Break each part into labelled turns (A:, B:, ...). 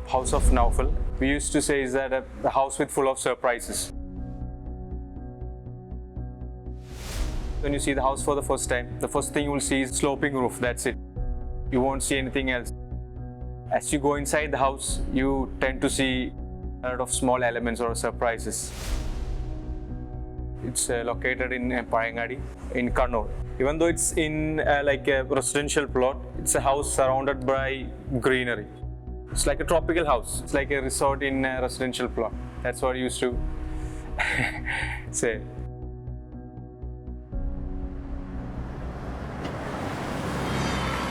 A: house of Naufal. We used to say is that a house with full of surprises. When you see the house for the first time, the first thing you will see is sloping roof, that's it. You won't see anything else. As you go inside the house, you tend to see a lot of small elements or surprises. It's located in Parangadi, in Kannur. Even though it's in like a residential plot, it's a house surrounded by greenery. It's like a tropical house. It's like a resort in a residential plot. That's what I used to say.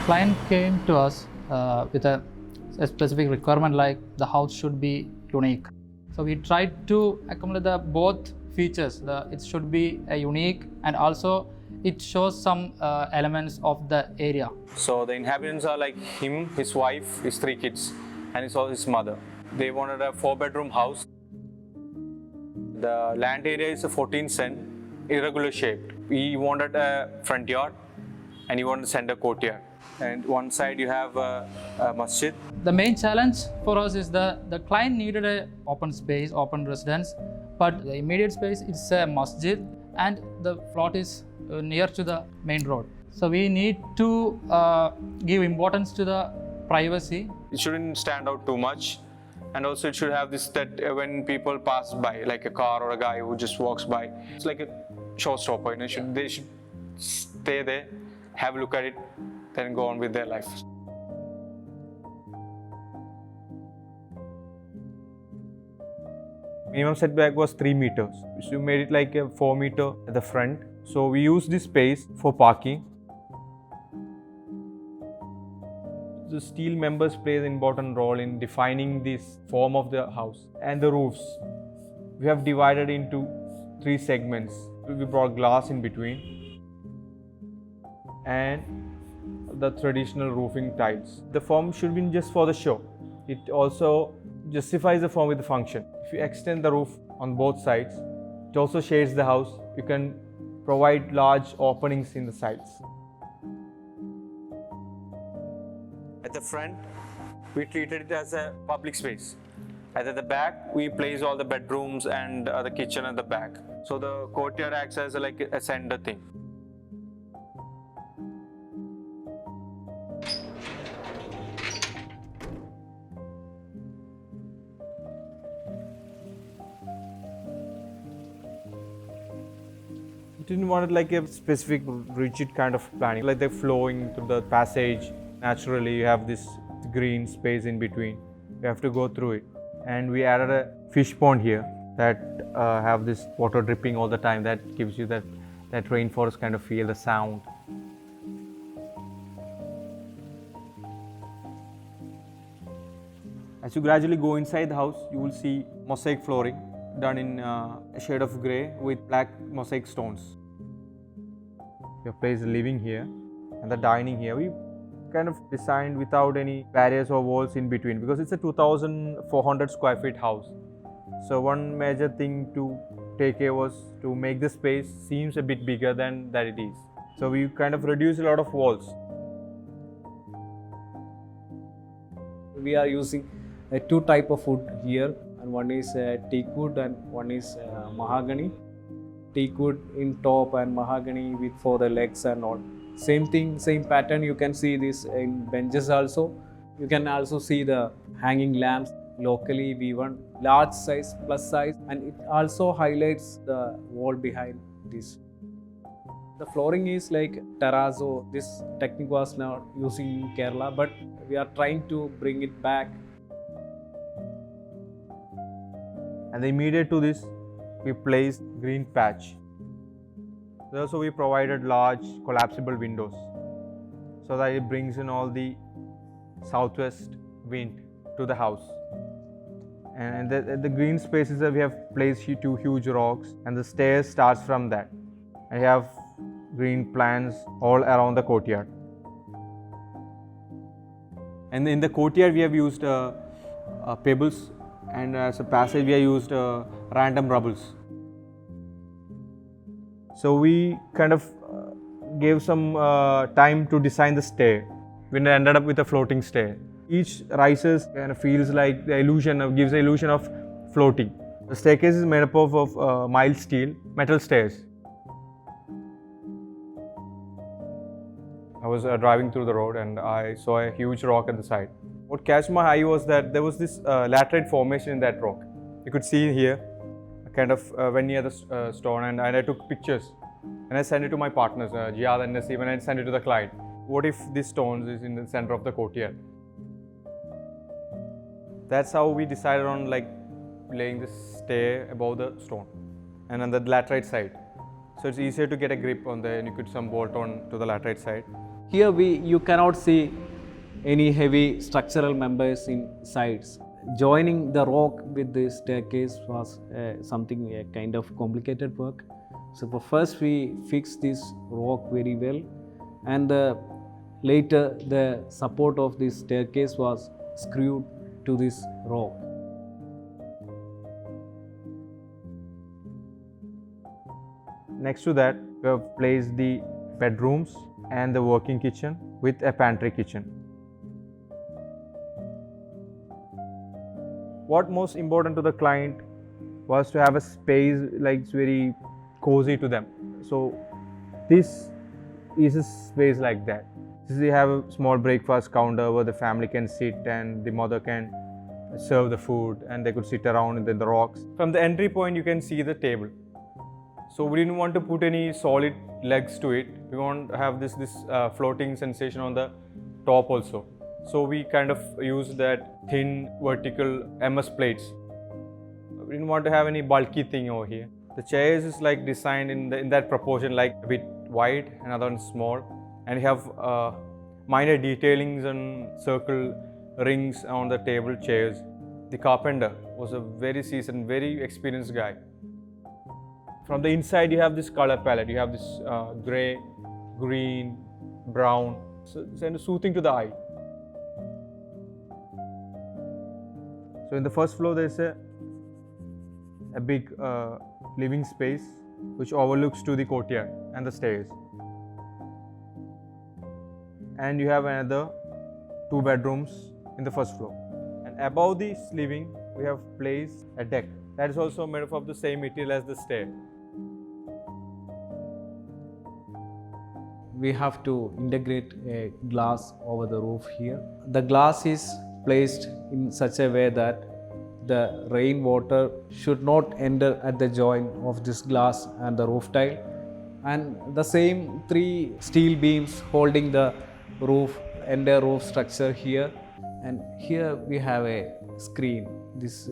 B: Client came to us with a specific requirement like the house should be unique. So we tried to accommodate both features. It should be a unique and also it shows some elements of the area.
A: So the inhabitants are like him, his wife, his 3 kids, and it's also his mother. They wanted a 4-bedroom house. The land area is a 14 cent, irregular shaped. He wanted a front yard and he wanted to send a courtyard. And one side you have a masjid.
B: The main challenge for us is the client needed an open space, open residence, but the immediate space is a masjid and the plot is near to the main road. So we need to give importance to the privacy.
A: It shouldn't stand out too much, and also it should have this that when people pass by, like a car or a guy who just walks by, it's like a showstopper. You know, they should stay there, have a look at it, then go on with their life. Minimum setback was 3 meters. So we made it like a 4 meter at the front. So we used this space for parking. The steel members play an important role in defining this form of the house. And the roofs, we have divided into 3 segments. We brought glass in between and the traditional roofing tiles. The form should be just for the show. It also justifies the form with the function. If you extend the roof on both sides, it also shades the house. You can provide large openings in the sides. At the front, we treated it as a public space. And at the back, we place all the bedrooms and the kitchen at the back. So the courtyard acts as like a center thing. We didn't want it like a specific rigid kind of planning, like they're flowing through the passage. Naturally, you have this green space in between. You have to go through it. And we added a fish pond here that have this water dripping all the time. That gives you that rainforest kind of feel, the sound. As you gradually go inside the house, you will see mosaic flooring done in a shade of grey with black mosaic stones. We have placed the living here and the dining here. We kind of designed without any barriers or walls in between because it's a 2,400 square feet house. So one major thing to take care was to make the space seems a bit bigger than that it is. So we kind of reduced a lot of walls.
C: We are using 2 types of wood here, and one is teak wood and one is mahogany. Teak wood in top and mahogany with for the legs and all. Same thing, same pattern. You can see this in benches also. You can also see the hanging lamps. Locally we want large size, plus size, and it also highlights the wall behind this. The flooring is like terrazzo. This technique was not using in Kerala, but we are trying to bring it back.
A: And immediate to this, we placed green patch. Also, we provided large collapsible windows so that it brings in all the southwest wind to the house. And the green spaces that we have placed 2 huge rocks, and the stairs starts from that. And we have green plants all around the courtyard. And in the courtyard, we have used pebbles, and as a passage, we have used random rubbles. So we kind of gave some time to design the stair. We ended up with a floating stair. Each rises kind of feels like the illusion, gives the illusion of floating. The staircase is made up of mild steel, metal stairs. I was driving through the road and I saw a huge rock at the side. What catch my eye was that there was this laterite formation in that rock. You could see here, kind of when near the stone, and I took pictures. And I sent it to my partners, Jihad and Naseem, and I sent it to the client. What if this stone is in the center of the courtyard? That's how we decided on laying this stair above the stone and on the laterite side. So it's easier to get a grip on and you could some bolt on to the laterite side.
C: Here you cannot see any heavy structural members in sides. Joining the rock with the staircase was something a kind of complicated work. So first we fixed this rock very well, and later the support of this staircase was screwed to this rock.
A: Next to that, we have placed the bedrooms and the working kitchen with a pantry kitchen. What most important to the client was to have a space it's very cozy to them. So this is a space like that. We have a small breakfast counter where the family can sit and the mother can serve the food and they could sit around in the rocks. From the entry point you can see the table. So we didn't want to put any solid legs to it. We want to have this floating sensation on the top also. So we kind of used that thin vertical MS plates. We didn't want to have any bulky thing over here. The chairs is designed in that proportion, a bit wide, another one small, and you have minor detailings and circle rings on the table chairs. The carpenter was a very seasoned, very experienced guy. From the inside you have this color palette. You have this grey, green, brown, so it's kind of soothing to the eye. So in the first floor there is a big living space which overlooks to the courtyard and the stairs. And you have another 2 bedrooms in the first floor. And above this living we have placed a deck that is also made up of the same material as the stair.
C: We have to integrate a glass over the roof here. The glass is placed in such a way that the rainwater should not enter at the joint of this glass and the roof tile. And the same 3 steel beams holding the roof, entire roof structure here. And here we have a screen. This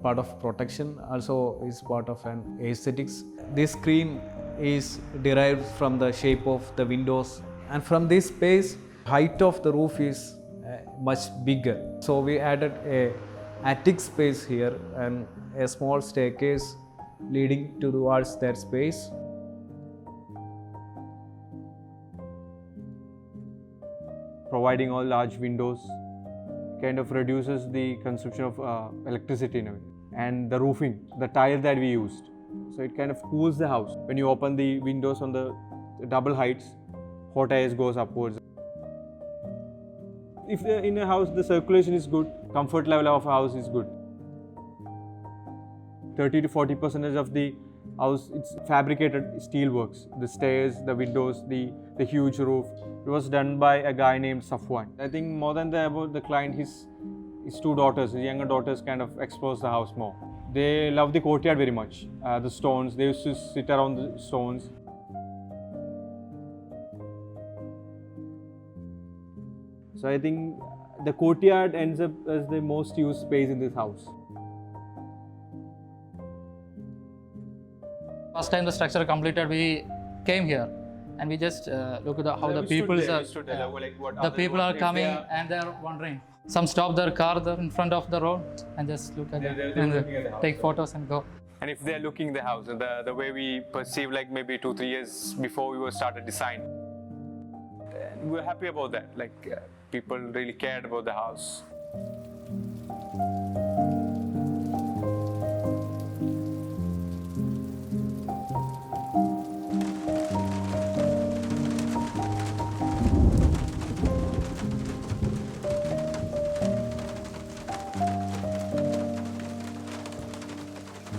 C: part of protection also is part of an aesthetics. This screen is derived from the shape of the windows, and from this space height of the roof is much bigger. So we added a attic space here and a small staircase leading towards that space.
A: Providing all large windows kind of reduces the consumption of electricity in a way. And the roofing, the tile that we used, so it kind of cools the house. When you open the windows on the double heights, hot air goes upwards. If in a house the circulation is good, comfort level of a house is good. 30 to 40% of the house, it's fabricated steel works. The stairs, the windows, the huge roof. It was done by a guy named Safwan. I think more than about the client, his 2 daughters, his younger daughters kind of exposed the house more. They love the courtyard very much. The stones, they used to sit around the stones. So I think the courtyard ends up as the most used space in this house.
B: First time the structure completed, we came here and we just look at how the people are coming and they are wandering. Some stop their car there in front of the road and just look at it and take photos and go.
A: And if they're looking the house, the way we perceive maybe 2-3 years before we were started design, and we're happy about that. People really cared about the house.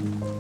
C: you.